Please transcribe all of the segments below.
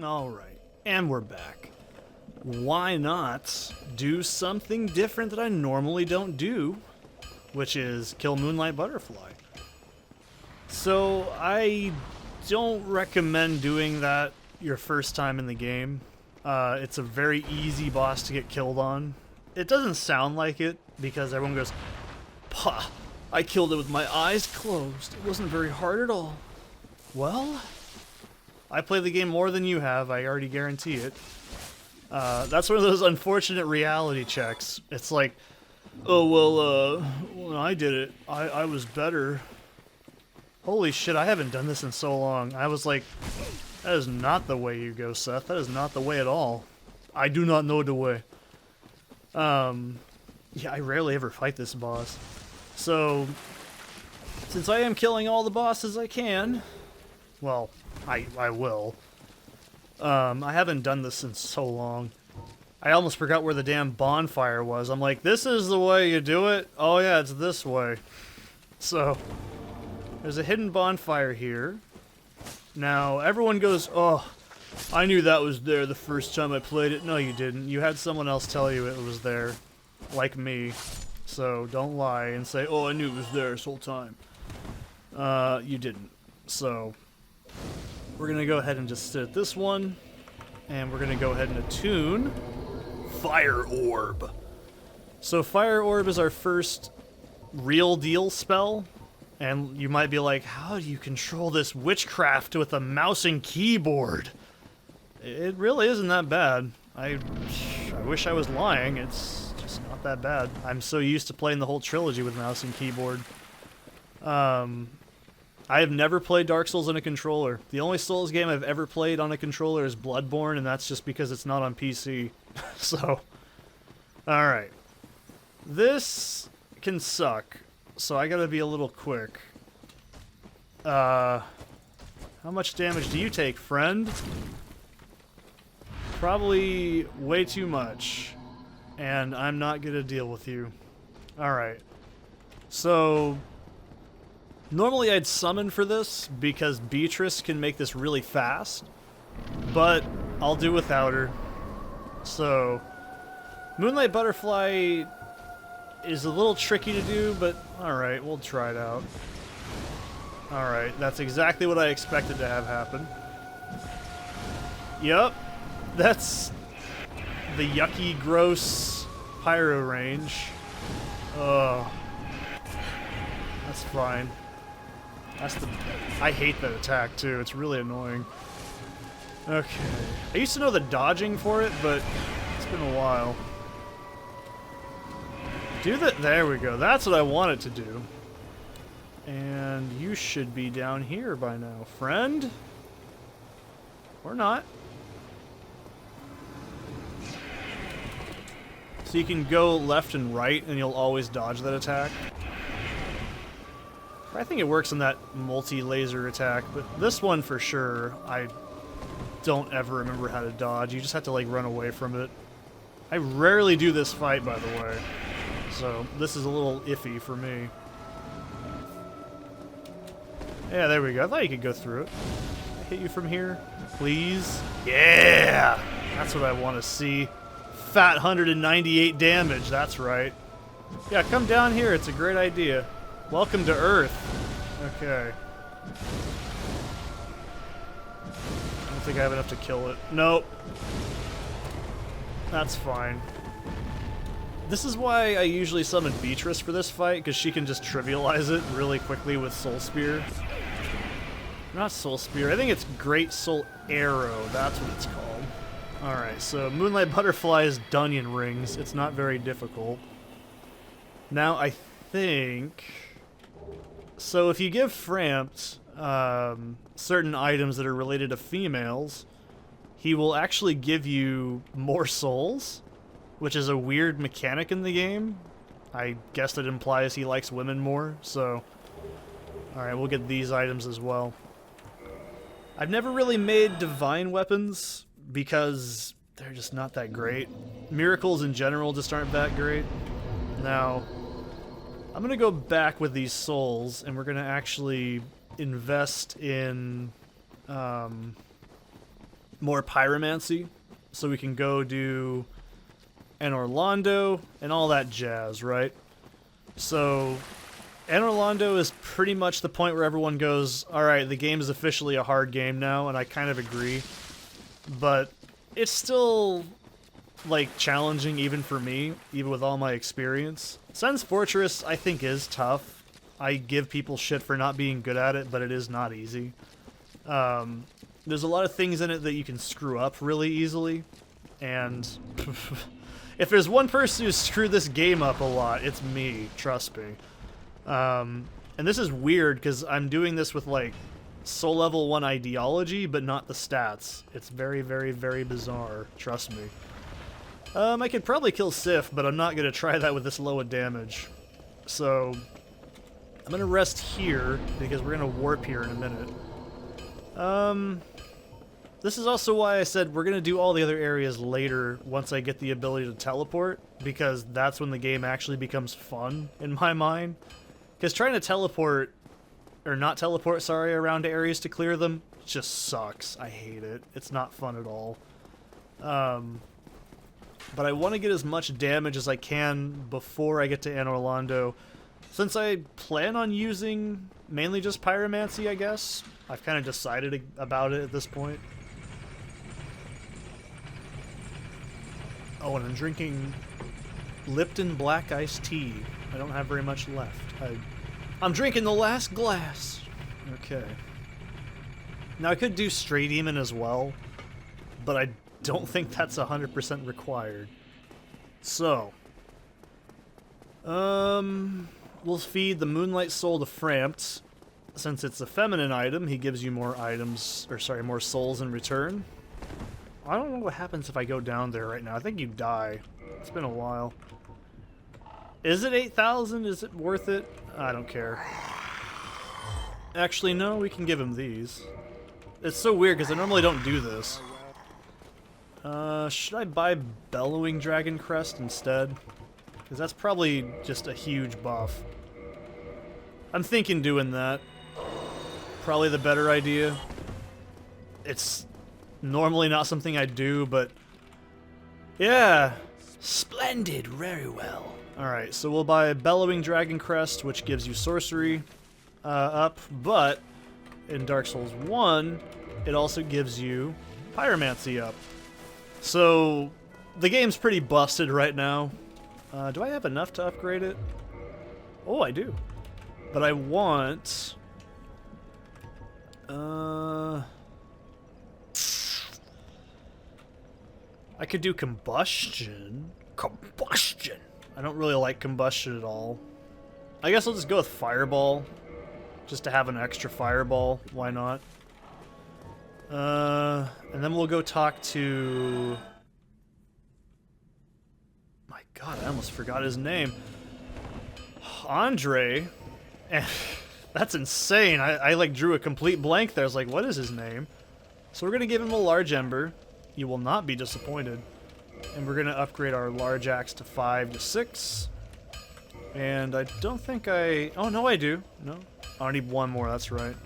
Alright, and we're back. Why not do something different that I normally don't do, which is kill Moonlight Butterfly. So I don't recommend doing that your first time in the game. It's a very easy boss to get killed on. It doesn't sound like it because everyone goes, "Pah, I killed it with my eyes closed. It wasn't very hard at all." Well, I play the game more than you have, I already guarantee it. That's one of those unfortunate reality checks. It's like, oh, well, when I did it, I was better. Holy shit, I haven't done this in so long. I was like, that is not the way you go, Seth. That is not the way at all. I do not know the way. Yeah, I rarely ever fight this boss. So, since I am killing all the bosses I can, well, I will. I haven't done this in so long. I almost forgot where the damn bonfire was. I'm like, this is the way you do it? Oh yeah, it's this way. So, there's a hidden bonfire here. Now, everyone goes, oh, I knew that was there the first time I played it. No, you didn't. You had someone else tell you it was there. Like me. So, don't lie and say, oh, I knew it was there this whole time. You didn't. So, we're going to go ahead and just sit at this one. And we're going to go ahead and attune Fire Orb. So, Fire Orb is our first real deal spell. And you might be like, how do you control this witchcraft with a mouse and keyboard? It really isn't that bad. I wish I was lying. It's just not that bad. I'm so used to playing the whole trilogy with mouse and keyboard. I have never played Dark Souls on a controller. The only Souls game I've ever played on a controller is Bloodborne, and that's just because it's not on PC. So, alright. This can suck. So I gotta be a little quick. How much damage do you take, friend? Probably way too much. And I'm not gonna deal with you. Alright. So, normally I'd summon for this because Beatrice can make this really fast. But I'll do without her. So, Moonlight Butterfly is a little tricky to do, but alright, we'll try it out. Alright, that's exactly what I expected to have happen. Yup, that's the yucky, gross pyro range. Oh, that's fine. I hate that attack too, it's really annoying. Okay, I used to know the dodging for it, but it's been a while. Do that. There we go. That's what I wanted to do. And you should be down here by now, friend. Or not. So you can go left and right, and you'll always dodge that attack. I think it works on that multi-laser attack, but this one for sure, I don't ever remember how to dodge. You just have to, like, run away from it. I rarely do this fight, by the way. So, this is a little iffy for me. Yeah, there we go. I thought you could go through it. Can I hit you from here? Please? Yeah! That's what I want to see. Fat 198 damage, that's right. Yeah, come down here. It's a great idea. Welcome to Earth. Okay. I don't think I have enough to kill it. Nope. That's fine. This is why I usually summon Beatrice for this fight, because she can just trivialize it really quickly with Soul Spear. Not Soul Spear, I think it's Great Soul Arrow, that's what it's called. Alright, so Moonlight Butterfly is Dunyan Rings, it's not very difficult. Now I think... So if you give Frampt certain items that are related to females, he will actually give you more souls. Which is a weird mechanic in the game. I guess that implies he likes women more, so... Alright, we'll get these items as well. I've never really made divine weapons, because they're just not that great. Miracles in general just aren't that great. Now, I'm gonna go back with these souls, and we're gonna actually invest in more pyromancy, so we can go do an Orlando and all that jazz, right? So An Orlando is pretty much the point where everyone goes, alright, the game is officially a hard game now, and I kind of agree. But it's still, like, challenging even for me, even with all my experience. Sen's Fortress, I think, is tough. I give people shit for not being good at it, but it is not easy. There's a lot of things in it that you can screw up really easily, and if there's one person who's screwed this game up a lot, it's me, trust me. And this is weird, because I'm doing this with, like, Soul Level 1 ideology, but not the stats. It's very, very, very bizarre, trust me. I could probably kill Sif, but I'm not going to try that with this low of damage. So, I'm going to rest here, because we're going to warp here in a minute. This is also why I said we're going to do all the other areas later once I get the ability to teleport, because that's when the game actually becomes fun, in my mind. Because trying to teleport, or not teleport, sorry, around areas to clear them, just sucks. I hate it. It's not fun at all. But I want to get as much damage as I can before I get to An Orlando. Since I plan on using mainly just pyromancy, I guess, I've kind of decided about it at this point. Oh, and I'm drinking Lipton Black Iced Tea. I don't have very much left. I'm drinking the last glass. Okay. Now I could do Stray Demon as well, but I don't think that's 100% required. So, we'll feed the Moonlight Soul to Frampt. Since it's a feminine item, he gives you more items, or sorry, more souls in return. I don't know what happens if I go down there right now. I think you die. It's been a while. Is it 8,000? Is it worth it? I don't care. Actually, no, we can give him these. It's so weird because I normally don't do this. Should I buy Bellowing Dragon Crest instead? Because that's probably just a huge buff. I'm thinking doing that. Probably the better idea. It's normally not something I do, but yeah. Splendid, very well. Alright, so we'll buy Bellowing Dragon Crest, which gives you sorcery up, but in Dark Souls 1, it also gives you pyromancy up. So the game's pretty busted right now. Do I have enough to upgrade it? Oh, I do. But I want... I could do combustion. Combustion! I don't really like combustion at all. I guess I'll just go with fireball. Just to have an extra fireball. Why not? And then we'll go talk to... My god, I almost forgot his name. Andre. That's insane. I like drew a complete blank there. I was like, what is his name? So we're gonna give him a large ember. You will not be disappointed. And we're gonna upgrade our large axe to 5 to 6. And I don't think I... Oh, no, I do. No. I need one more, that's right.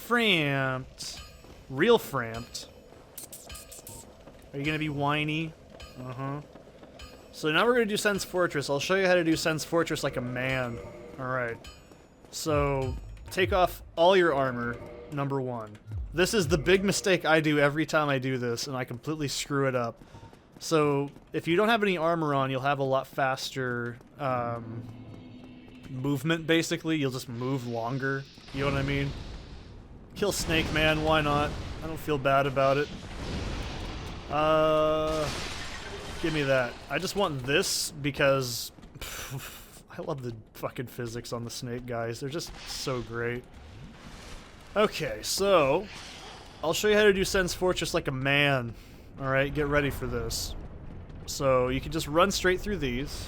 Frampt. Real Frampt. Are you gonna be whiny? Uh-huh. So now we're gonna do Sen's Fortress. I'll show you how to do Sen's Fortress like a man. Alright. So, take off all your armor, number 1. This is the big mistake I do every time I do this, and I completely screw it up. So, if you don't have any armor on, you'll have a lot faster movement, basically. You'll just move longer. You know what I mean? Kill Snake Man, why not? I don't feel bad about it. Give me that. I just want this because I love the fucking physics on the snake guys. They're just so great. Okay, so I'll show you how to do Sen's Fortress like a man. Alright, get ready for this. So you can just run straight through these.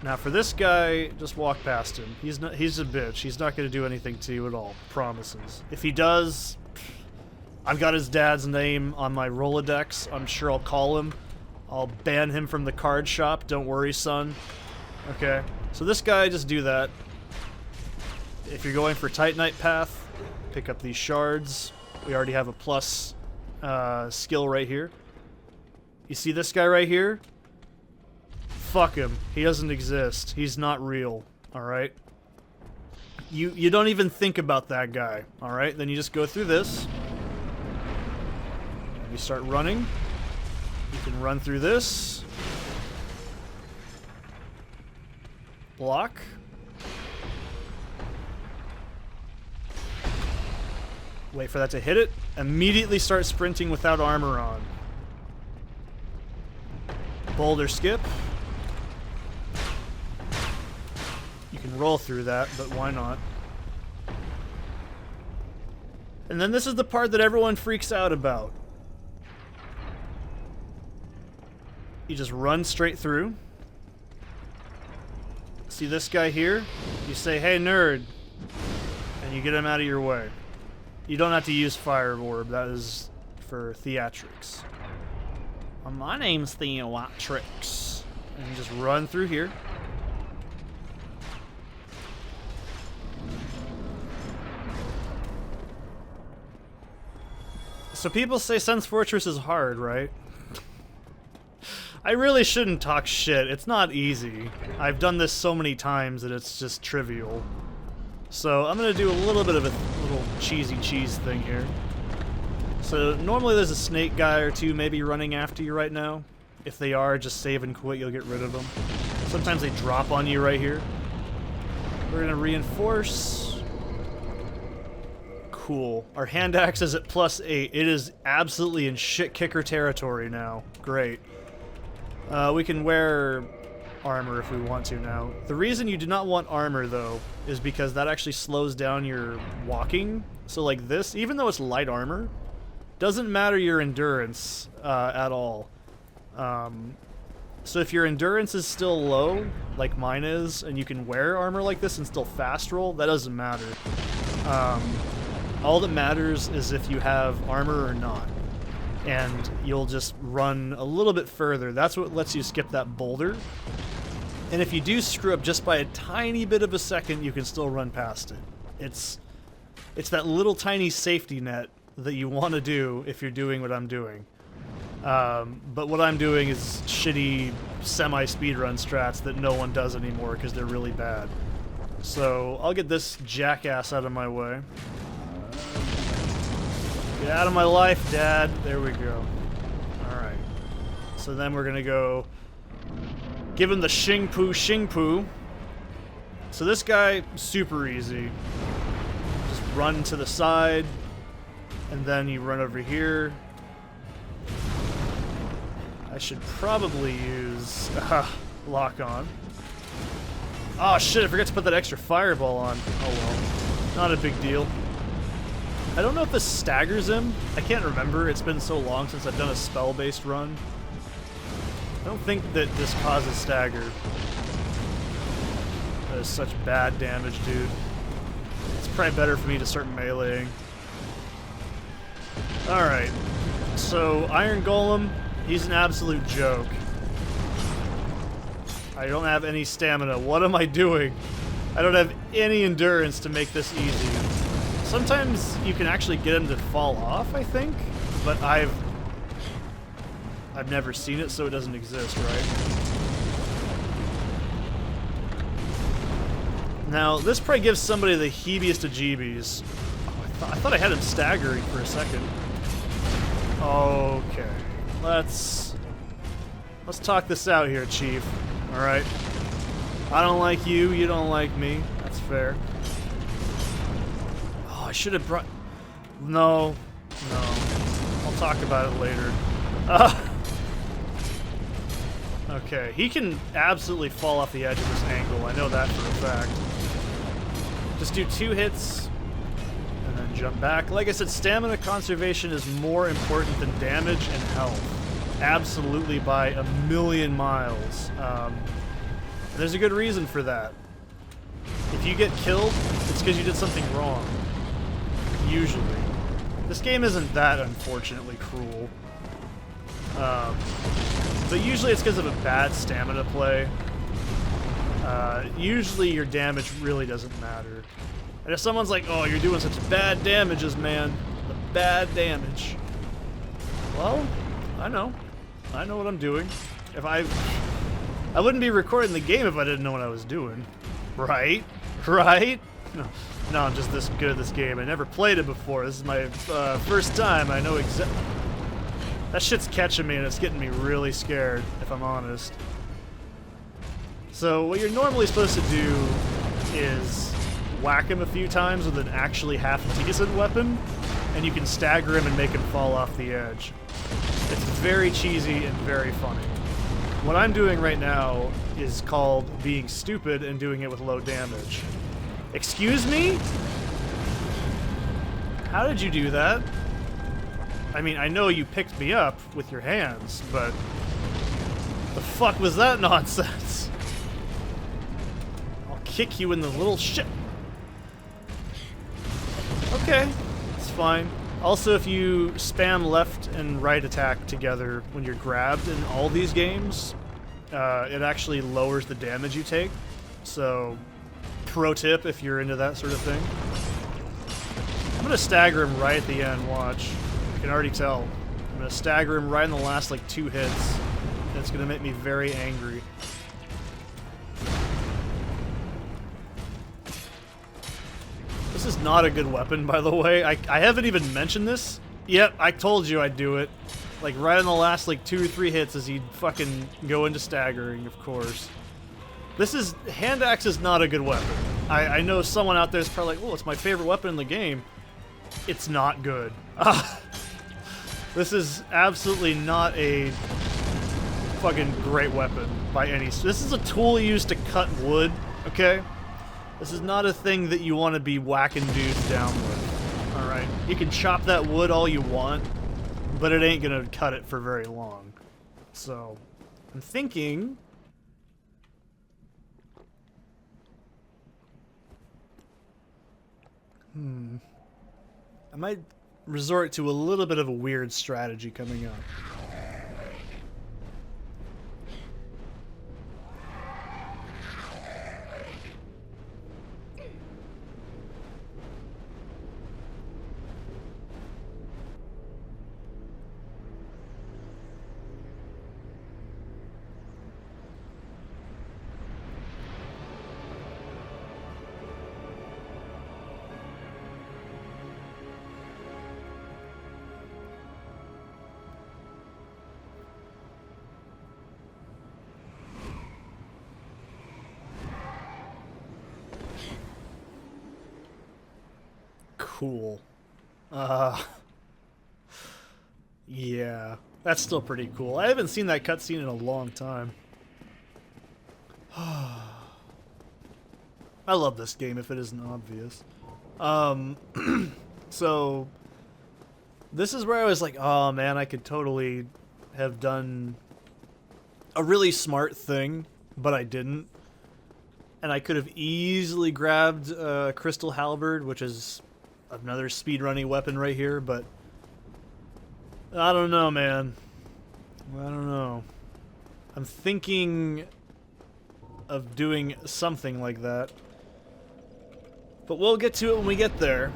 Now for this guy, just walk past him. He's a bitch. He's not going to do anything to you at all. Promises. If he does, I've got his dad's name on my Rolodex. I'm sure I'll call him. I'll ban him from the card shop. Don't worry, son. Okay. So this guy, just do that. If you're going for Titanite path, pick up these shards. We already have a plus skill right here. You see this guy right here? Fuck him. He doesn't exist. He's not real. Alright? You don't even think about that guy. Alright? Then you just go through this. You start running. You can run through this. Block. Wait for that to hit it. Immediately start sprinting without armor on. Boulder skip. You can roll through that, but why not? And then this is the part that everyone freaks out about. You just run straight through. See this guy here? You say, hey nerd, and you get him out of your way. You don't have to use Fire Orb, that is for theatrics. My name's Theatrix. And you just run through here. So people say Sun's Fortress is hard, right? I really shouldn't talk shit. It's not easy. I've done this so many times that it's just trivial. So I'm gonna do a little bit of a little cheesy cheese thing here. So normally there's a snake guy or two maybe running after you right now. If they are, just save and quit, you'll get rid of them. Sometimes they drop on you right here. We're gonna reinforce. Cool. Our hand axe is at +8. It is absolutely in shit kicker territory now. Great. We can wear armor if we want to now. The reason you do not want armor though is because that actually slows down your walking. So like this, even though it's light armor, doesn't matter your endurance at all. So if your endurance is still low, like mine is, and you can wear armor like this and still fast roll, that doesn't matter. All that matters is if you have armor or not. And you'll just run a little bit further. That's what lets you skip that boulder. And if you do screw up just by a tiny bit of a second, you can still run past it. It's that little tiny safety net that you want to do if you're doing what I'm doing. But what I'm doing is shitty semi-speedrun strats that no one does anymore because they're really bad. So I'll get this jackass out of my way. Get out of my life, Dad. There we go. Alright. So then we're gonna go give him the Shing-Pu. So this guy, super easy. Just run to the side, and then you run over here. I should probably use lock on. Oh shit, I forgot to put that extra fireball on. Oh well. Not a big deal. I don't know if this staggers him. I can't remember. It's been so long since I've done a spell-based run. I don't think that this causes stagger. That is such bad damage, dude. It's probably better for me to start meleeing. Alright. So, Iron Golem, he's an absolute joke. I don't have any stamina. What am I doing? I don't have any endurance to make this easy. Sometimes you can actually get him to fall off, I think, but I've never seen it, so it doesn't exist, right? Now, this probably gives somebody the heebiest of jeebies. Oh, I thought I had him staggering for a second. Okay, let's talk this out here, Chief. All right. I don't like you. You don't like me. That's fair. I should have brought... No. I'll talk about it later. Okay, he can absolutely fall off the edge of this angle. I know that for a fact. Just do 2 hits, and then jump back. Like I said, stamina conservation is more important than damage and health. Absolutely by a million miles. There's a good reason for that. If you get killed, it's because you did something wrong. Usually. This game isn't that unfortunately cruel. But usually it's because of a bad stamina play. Usually your damage really doesn't matter. And if someone's like, oh, you're doing such bad damages, man. The bad damage. Well, I know what I'm doing. If I wouldn't be recording the game if I didn't know what I was doing. Right? Right? No, I'm just this good at this game. I never played it before. This is my first time. I know exactly. That shit's catching me and it's getting me really scared, if I'm honest. So what you're normally supposed to do is whack him a few times with an actually half-decent weapon, and you can stagger him and make him fall off the edge. It's very cheesy and very funny. What I'm doing right now is called being stupid and doing it with low damage. Excuse me? How did you do that? I mean, I know you picked me up with your hands, but the fuck was that nonsense? I'll kick you in the little shit. Okay, it's fine. Also, if you spam left and right attack together when you're grabbed in all these games, it actually lowers the damage you take. So, pro tip if you're into that sort of thing. I'm gonna stagger him right at the end, watch. You can already tell. I'm gonna stagger him right in the last, like, 2 hits. And it's gonna make me very angry. This is not a good weapon, by the way. I haven't even mentioned this. Yep, I told you I'd do it. Like, right in the last, like, 2 or 3 hits as he'd fucking go into staggering, of course. Hand axe is not a good weapon. I know someone out there is probably like, oh, it's my favorite weapon in the game. It's not good. This is absolutely not a fucking great weapon by any... This is a tool used to cut wood, okay? This is not a thing that you want to be whacking dudes down with, alright? You can chop that wood all you want, but it ain't gonna cut it for very long. So, I'm thinking... I might resort to a little bit of a weird strategy coming up. Cool. Yeah, that's still pretty cool. I haven't seen that cutscene in a long time. I love this game, if it isn't obvious. So, this is where I was like, oh man, I could totally have done a really smart thing, but I didn't. And I could have easily grabbed Crystal Halberd, which is another speedrunning weapon right here, but I don't know, man. I don't know. I'm thinking of doing something like that. But we'll get to it when we get there.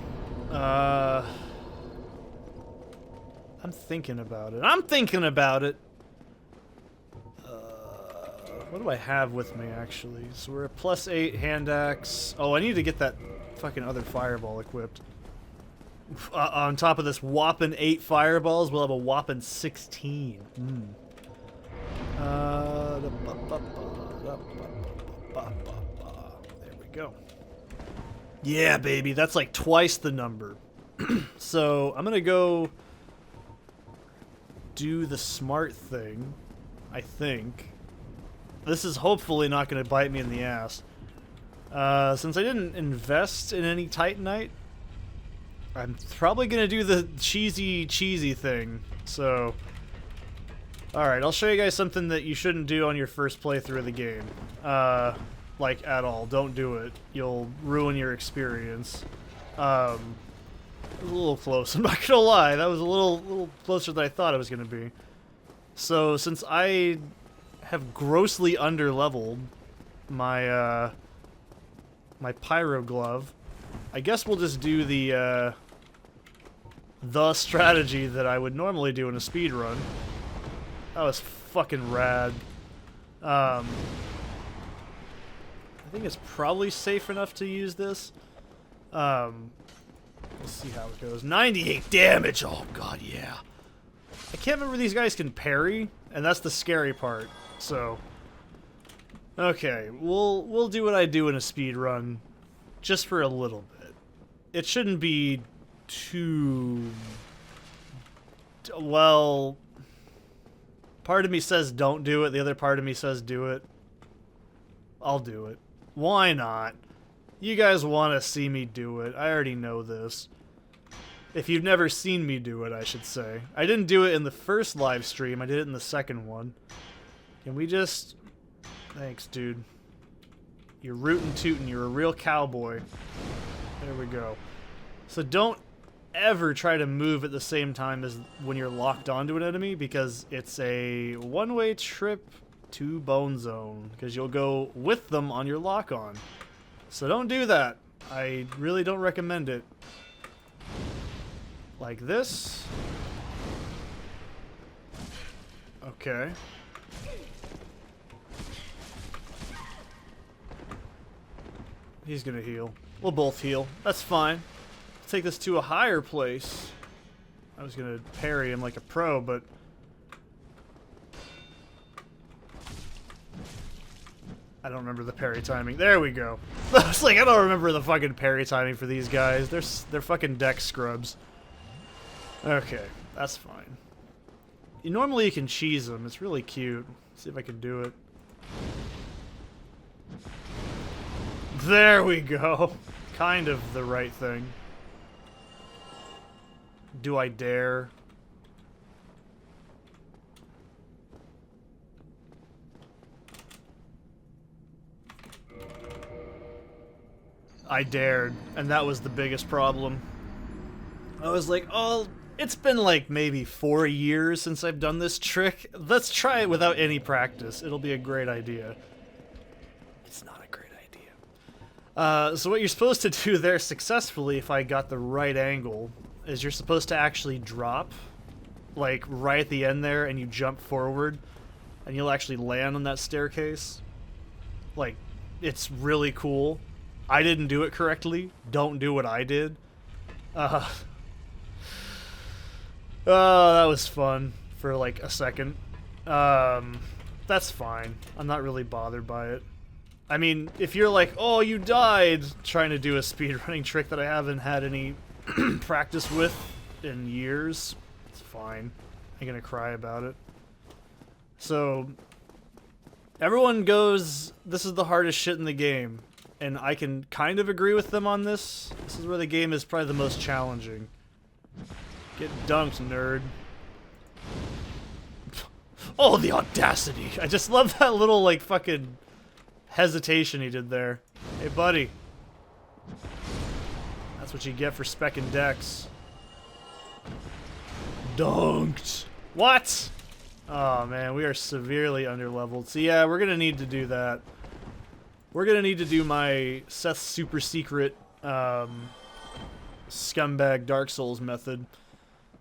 I'm thinking about it. I'm thinking about it! What do I have with me, actually? So we're at +8 hand axe. Oh, I need to get that fucking other fireball equipped. On top of this whopping 8 fireballs, we'll have a whopping 16. There we go. Yeah, baby, that's like twice the number. So, I'm gonna go do the smart thing, I think. This is hopefully not gonna bite me in the ass. Since I didn't invest in any Titanite, I'm probably gonna do the cheesy thing, so... Alright, I'll show you guys something that you shouldn't do on your first playthrough of the game. Like, at all. Don't do it. You'll ruin your experience. It was a little close, I'm not gonna lie. That was a little closer than I thought it was gonna be. So, since I have grossly underleveled my, my pyro glove, I guess we'll just do the the strategy that I would normally do in a speed run. That was fucking rad. I think it's probably safe enough to use this. Let's see how it goes. 98 damage! Oh god, yeah. I can't remember these guys can parry, and that's the scary part. So, okay, we'll do what I do in a speed run, just for a little bit. It shouldn't be too... Well, part of me says don't do it, the other part of me says do it. I'll do it. Why not? You guys want to see me do it. I already know this. If you've never seen me do it, I should say. I didn't do it in the first live stream. I did it in the second one. Can we just... Thanks, dude. You're rootin' tootin'. You're a real cowboy. There we go. So don't ever try to move at the same time as when you're locked onto an enemy, because it's a one-way trip to Bone Zone, because you'll go with them on your lock-on. So don't do that. I really don't recommend it. Like this. Okay. He's gonna heal. We'll both heal. That's fine. Let's take this to a higher place. I was gonna parry him like a pro, but... I don't remember the parry timing. There we go. I was like, I don't remember the fucking parry timing for these guys. They're fucking deck scrubs. Okay, that's fine. Normally you can cheese them. It's really cute. Let's see if I can do it. There we go. Kind of the right thing. Do I dare? I dared, and that was the biggest problem. I was like, oh, it's been like maybe 4 years since I've done this trick. Let's try it without any practice. It'll be a great idea. It's not a great idea. So what you're supposed to do there successfully, if I got the right angle, is you're supposed to actually drop, like right at the end there, and you jump forward, and you'll actually land on that staircase. Like, it's really cool. I didn't do it correctly. Don't do what I did. Oh, that was fun for like a second. That's fine. I'm not really bothered by it. I mean, if you're like, oh, you died trying to do a speedrunning trick that I haven't had any practice with in years, it's fine. I'm gonna cry about it. So, everyone goes, this is the hardest shit in the game. And I can kind of agree with them on this. This is where the game is probably the most challenging. Get dunked, nerd. Oh, the audacity! I just love that little, like, fucking hesitation he did there. Hey, buddy. That's what you get for specking decks. Dunked! What? Oh, man, we are severely underleveled. So, yeah, we're gonna need to do that. We're gonna need to do my Seth's super secret scumbag Dark Souls method.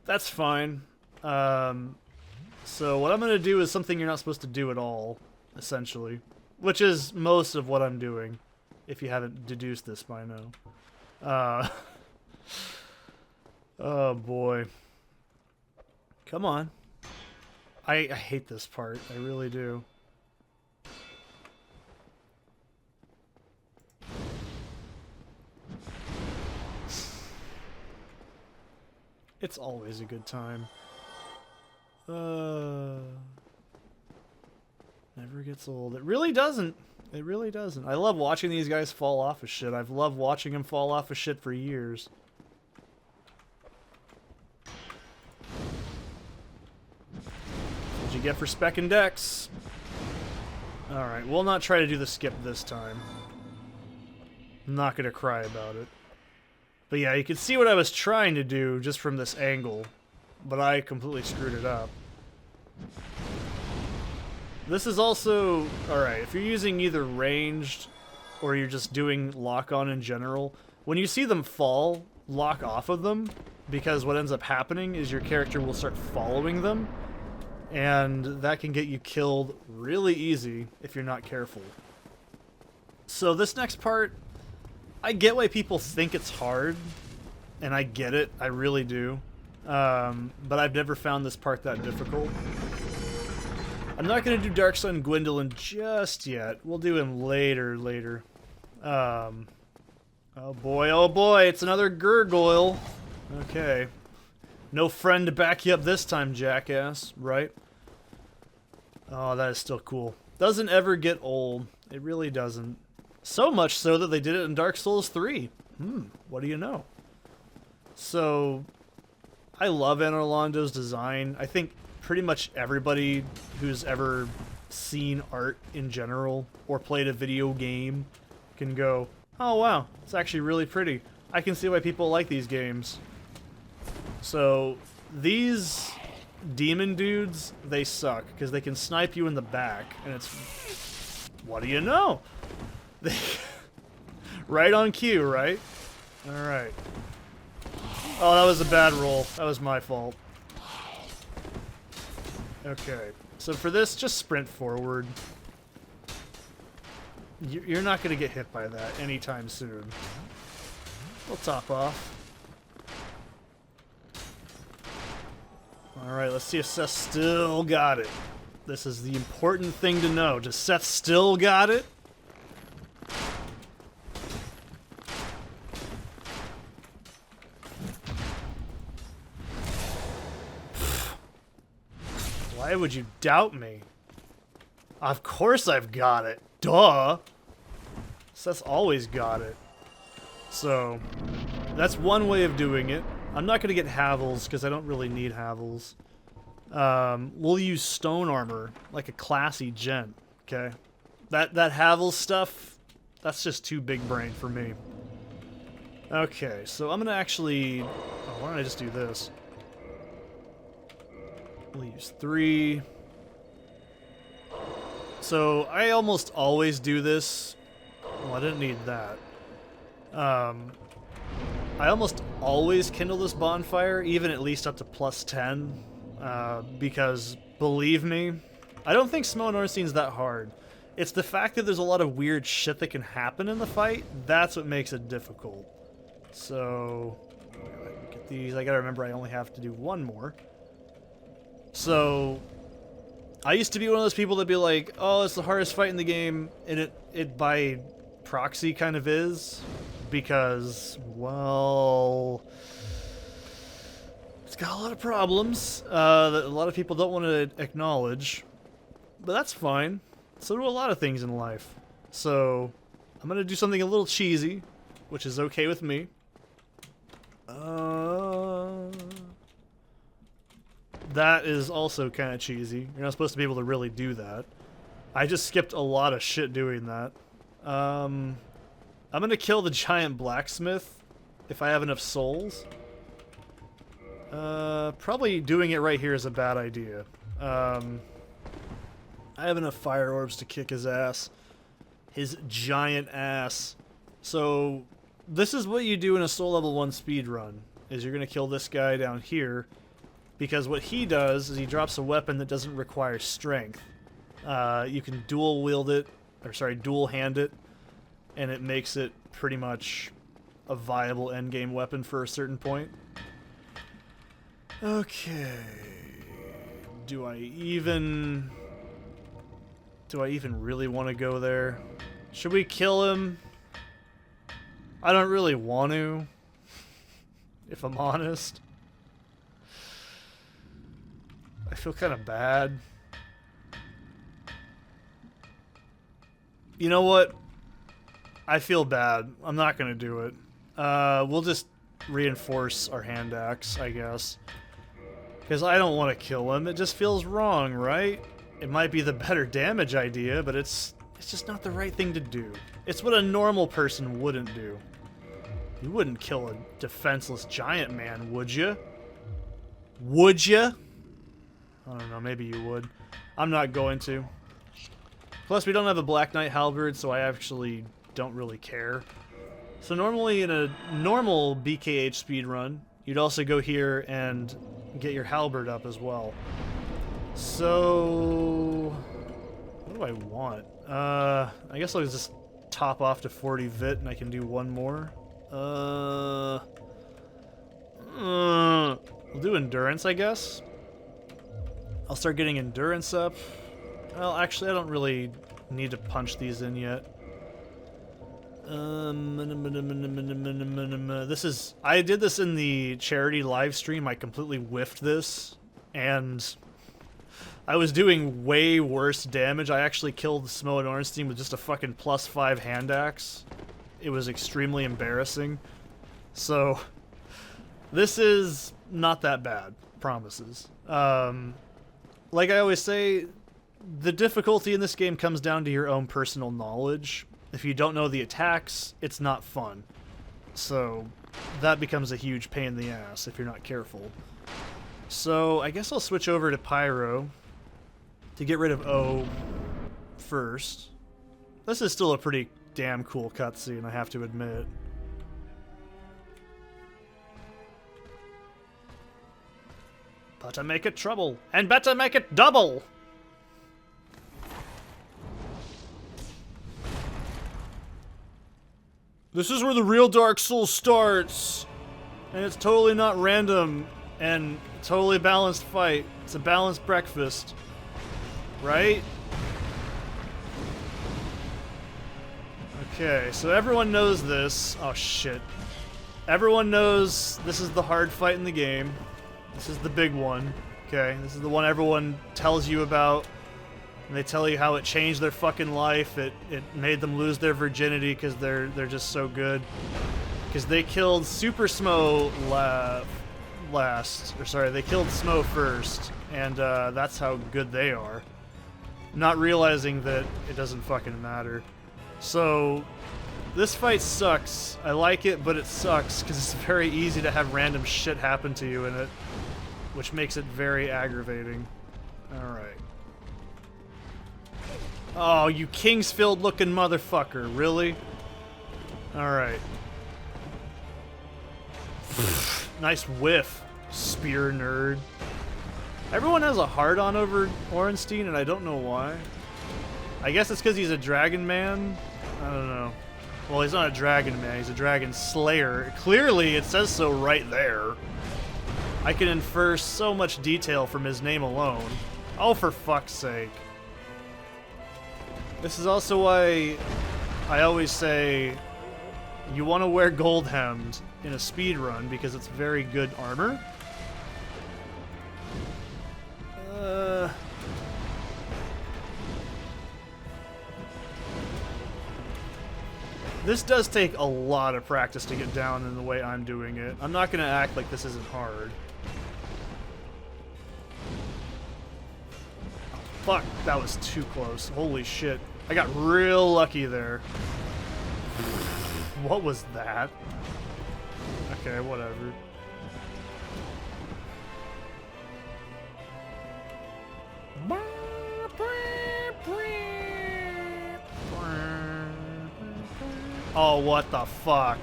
That's fine. So what I'm gonna do is something you're not supposed to do at all, essentially. Which is most of what I'm doing, if you haven't deduced this by now. Oh boy. Come on. I hate this part, I really do. It's always a good time. Never gets old. It really doesn't. It really doesn't. I love watching these guys fall off of shit. I've loved watching them fall off of shit for years. What'd you get for specking decks? Alright, we'll not try to do the skip this time. I'm not gonna cry about it. But yeah, you can see what I was trying to do just from this angle, but I completely screwed it up. This is also... Alright, if you're using either ranged or you're just doing lock-on in general, when you see them fall, lock off of them, because what ends up happening is your character will start following them, and that can get you killed really easy if you're not careful. So this next part, I get why people think it's hard, and I get it, I really do, but I've never found this part that difficult. I'm not going to do Dark Sun Gwendolyn just yet. We'll do him later. Oh boy, it's another gargoyle. Okay. No friend to back you up this time, jackass, right? Oh, that is still cool. Doesn't ever get old. It really doesn't. So much so that they did it in Dark Souls 3. What do you know? So, I love Anorlando's design. I think pretty much everybody who's ever seen art in general or played a video game can go, oh wow, it's actually really pretty. I can see why people like these games. So, these demon dudes, they suck, because they can snipe you in the back, and it's... What do you know? Right on cue, right? Alright. Oh, that was a bad roll. That was my fault. Okay, so for this, just sprint forward. You're not going to get hit by that anytime soon. We'll top off. Alright, let's see if Seth still got it. This is the important thing to know. Does Seth still got it? Why would you doubt me? Of course I've got it. Duh! Seth's always got it. So, that's one way of doing it. I'm not going to get Havels, because I don't really need Havels. We'll use Stone Armor, like a classy gent, okay? That Havels stuff, that's just too big brain for me. Okay, so I'm going to actually... Oh, why don't I just do this? We'll use 3. So, I almost always do this. Well, I didn't need that. I almost always kindle this bonfire, even at least up to +10, because, believe me, I don't think Smol Norstein's that hard. It's the fact that there's a lot of weird shit that can happen in the fight, that's what makes it difficult. So, get these. I gotta remember I only have to do one more. So, I used to be one of those people that'd be like, oh, it's the hardest fight in the game, and it by proxy kind of is. Because, well, it's got a lot of problems that a lot of people don't want to acknowledge, but that's fine. So do a lot of things in life. So I'm going to do something a little cheesy, which is okay with me. That is also kind of cheesy. You're not supposed to be able to really do that. I just skipped a lot of shit doing that. I'm gonna kill the giant blacksmith if I have enough souls. Probably doing it right here is a bad idea. I have enough fire orbs to kick his ass. His giant ass. So, this is what you do in a soul level 1 speedrun, is you're gonna kill this guy down here, because what he does is he drops a weapon that doesn't require strength. You can dual wield it, or sorry, dual hand it, and it makes it pretty much a viable endgame weapon for a certain point. Okay. Do I even really want to go there? Should we kill him? I don't really want to, if I'm honest. I feel kind of bad. You know what? I feel bad. I'm not going to do it. We'll just reinforce our hand axe, I guess. Because I don't want to kill him. It just feels wrong, right? It might be the better damage idea, but it's just not the right thing to do. It's what a normal person wouldn't do. You wouldn't kill a defenseless giant man, would you? Would you? I don't know, maybe you would. I'm not going to. Plus, we don't have a Black Knight Halberd, so I actually don't really care. So normally in a normal BKH speedrun, you'd also go here and get your halberd up as well. So, what do I want? I guess I'll just top off to 40 vit and I can do one more. We'll do endurance, I guess. I'll start getting endurance up. Well, actually, I don't really need to punch these in yet. I did this in the charity live stream. I completely whiffed this, and I was doing way worse damage. I actually killed Smol and Ornstein with just a fucking +5 hand axe. It was extremely embarrassing. So, this is not that bad, promises. Like I always say, the difficulty in this game comes down to your own personal knowledge. If you don't know the attacks, it's not fun. So, that becomes a huge pain in the ass if you're not careful. So, I guess I'll switch over to Pyro to get rid of O first. This is still a pretty damn cool cutscene, I have to admit. Better make it trouble, and better make it double! This is where the real Dark Souls starts! And it's totally not random, and totally balanced fight. It's a balanced breakfast. Right? Okay, so everyone knows this. Oh shit. Everyone knows this is the hard fight in the game. This is the big one. Okay, this is the one everyone tells you about. And they tell you how it changed their fucking life. It made them lose their virginity because they're just so good. Because they killed Super Smo last. Or sorry, they killed Smo first. And that's how good they are. Not realizing that it doesn't fucking matter. So, this fight sucks. I like it, but it sucks because it's very easy to have random shit happen to you in it. Which makes it very aggravating. Alright. Oh, you Kingsfield looking motherfucker, really? Alright. Nice whiff, spear nerd. Everyone has a hard-on over Ornstein, and I don't know why. I guess it's because he's a dragon man? I don't know. Well, he's not a dragon man, he's a dragon slayer. Clearly, it says so right there. I can infer so much detail from his name alone. Oh, for fuck's sake. This is also why I always say you want to wear gold hemmed in a speed run because it's very good armor. This does take a lot of practice to get down in the way I'm doing it. I'm not going to act like this isn't hard. Fuck, that was too close. Holy shit. I got real lucky there. What was that? Okay, whatever. Oh, what the fuck?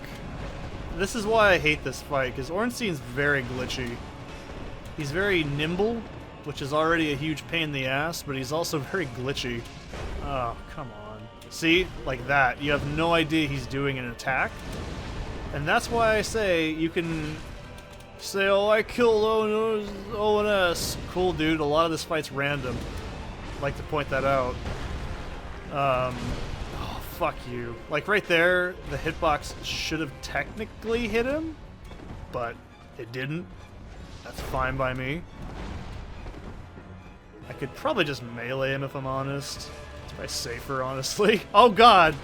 This is why I hate this fight, because Ornstein's very glitchy. He's very nimble, which is already a huge pain in the ass, but he's also very glitchy. Oh, come on. See? Like that. You have no idea he's doing an attack. And that's why I say you can say, oh, I killed ONS. Cool, dude. A lot of this fight's random. I'd like to point that out. Oh, fuck you. Like right there, the hitbox should have technically hit him, but it didn't. That's fine by me. I could probably just melee him if I'm honest. It's probably safer, honestly. Oh god!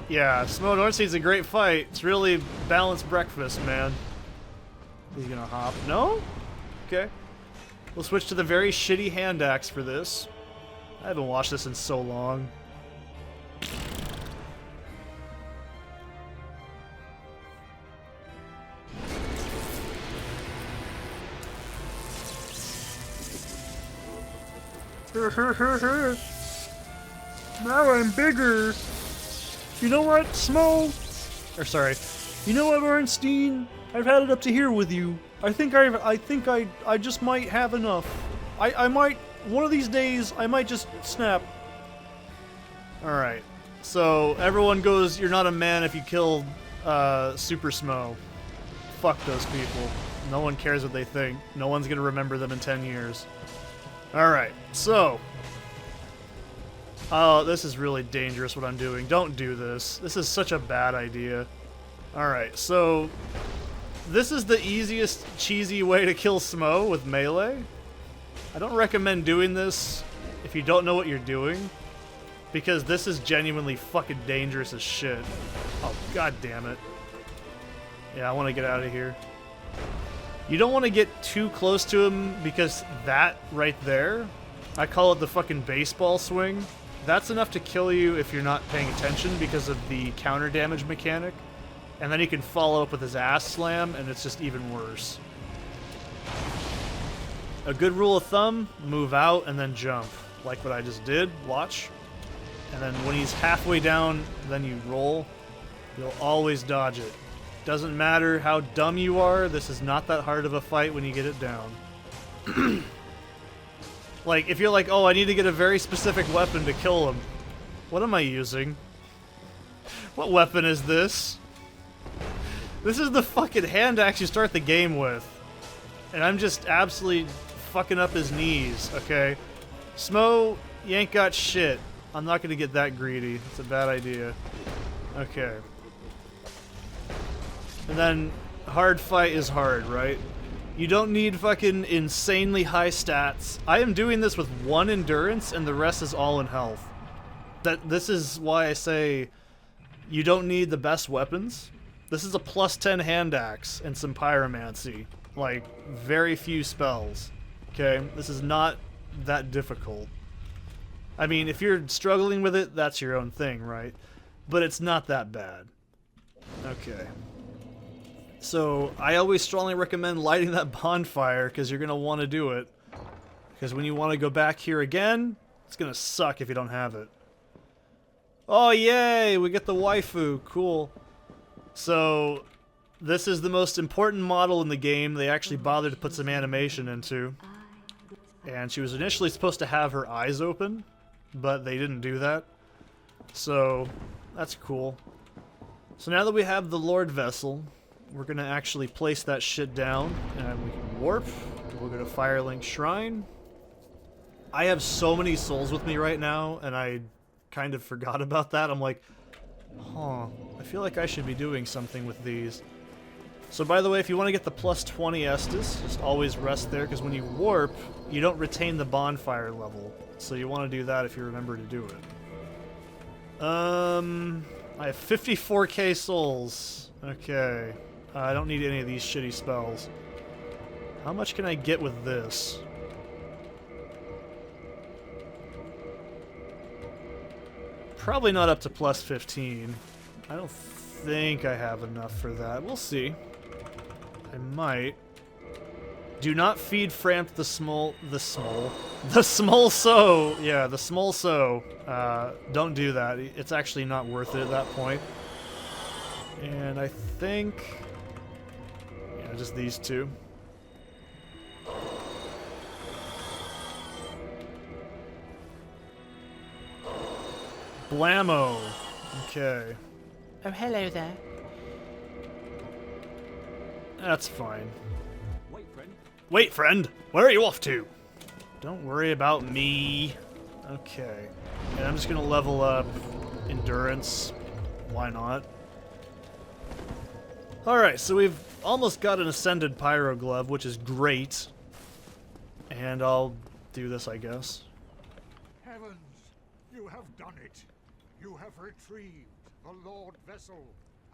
Yeah, Smol and Ornstein's a great fight. It's really balanced breakfast, man. He's gonna hop. No? Okay. We'll switch to the very shitty hand axe for this. I haven't watched this in so long. Now I'm bigger. You know what, Smol? Or sorry. You know what, Ornstein? I've had it up to here with you. I think I just might have enough. I might, one of these days, I might just snap. Alright. So, everyone goes, you're not a man if you kill, Super Smo. Fuck those people. No one cares what they think. No one's gonna remember them in 10 years. Alright, so... Oh, this is really dangerous what I'm doing. Don't do this. This is such a bad idea. Alright, so... This is the easiest, cheesy way to kill Smo with melee. I don't recommend doing this if you don't know what you're doing, because this is genuinely fucking dangerous as shit. Oh, god damn it. Yeah, I want to get out of here. You don't want to get too close to him, because that right there, I call it the fucking baseball swing. That's enough to kill you if you're not paying attention because of the counter damage mechanic. And then he can follow up with his ass slam, and it's just even worse. A good rule of thumb, move out and then jump. Like what I just did, watch. And then when he's halfway down, then you roll. You'll always dodge it. Doesn't matter how dumb you are, this is not that hard of a fight when you get it down. Like, if you're like, oh, I need to get a very specific weapon to kill him. What am I using? What weapon is this? This is the fucking hand axe you start the game with. And I'm just absolutely fucking up his knees, okay? Smo, you ain't got shit. I'm not gonna get that greedy. It's a bad idea. Okay. And then, hard fight is hard, right? You don't need fucking insanely high stats. I am doing this with 1 endurance, and the rest is all in health. This is why I say you don't need the best weapons. This is a +10 hand axe and some pyromancy. Like, very few spells. Okay? This is not that difficult. I mean, if you're struggling with it, that's your own thing, right? But it's not that bad. Okay. So, I always strongly recommend lighting that bonfire, because you're going to want to do it. Because when you want to go back here again, it's going to suck if you don't have it. Oh, yay! We get the waifu. Cool. So, this is the most important model in the game they actually bothered to put some animation into. And she was initially supposed to have her eyes open, but they didn't do that. So, that's cool. So now that we have the Lord Vessel, we're going to actually place that shit down, and we can warp. We'll go to Firelink Shrine. I have so many souls with me right now, and I kind of forgot about that. I'm like, huh, I feel like I should be doing something with these. So by the way, if you want to get the +20 Estus, just always rest there, because when you warp, you don't retain the bonfire level. So you want to do that if you remember to do it. I have 54k souls. Okay. I don't need any of these shitty spells. How much can I get with this? Probably not up to +15. I don't think I have enough for that. We'll see. I might. Do not feed Frampt the Smol so. Yeah, the Smol so. Don't do that. It's actually not worth it at that point. And I think, yeah, just these two. Blammo. Okay. Oh, hello there. That's fine. Wait, friend. Wait, friend! Where are you off to? Don't worry about me. Okay. And I'm just gonna level up endurance. Why not? Alright, so we've almost got an Ascended Pyro Glove, which is great. And I'll do this, I guess. Heavens, you have done it. You have retrieved the Lord Vessel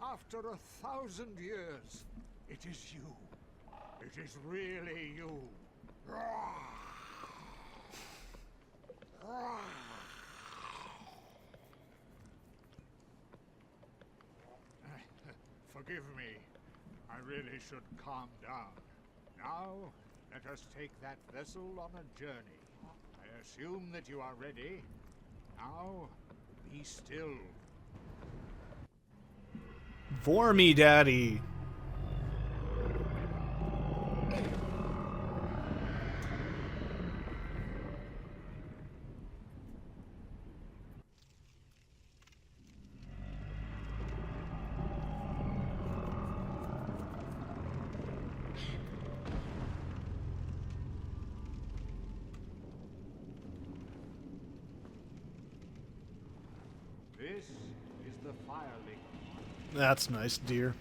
after 1,000 years. It is you. It is really you. Forgive me. I really should calm down. Now, let us take that vessel on a journey. I assume that you are ready. Now, be still. For me, Daddy. This is the firelink. That's nice, dear.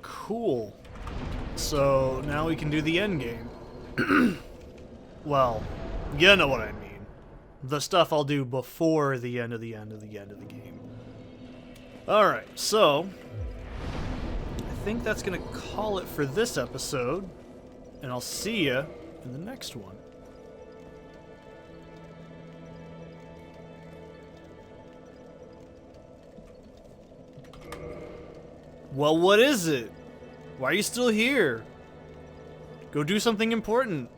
Cool. So now we can do the end game. Well, you know what I mean. The stuff I'll do before the end of the end of the end of the game. Alright, so I think that's gonna call it for this episode, and I'll see ya in the next one. Well, what is it? Why are you still here? Go do something important.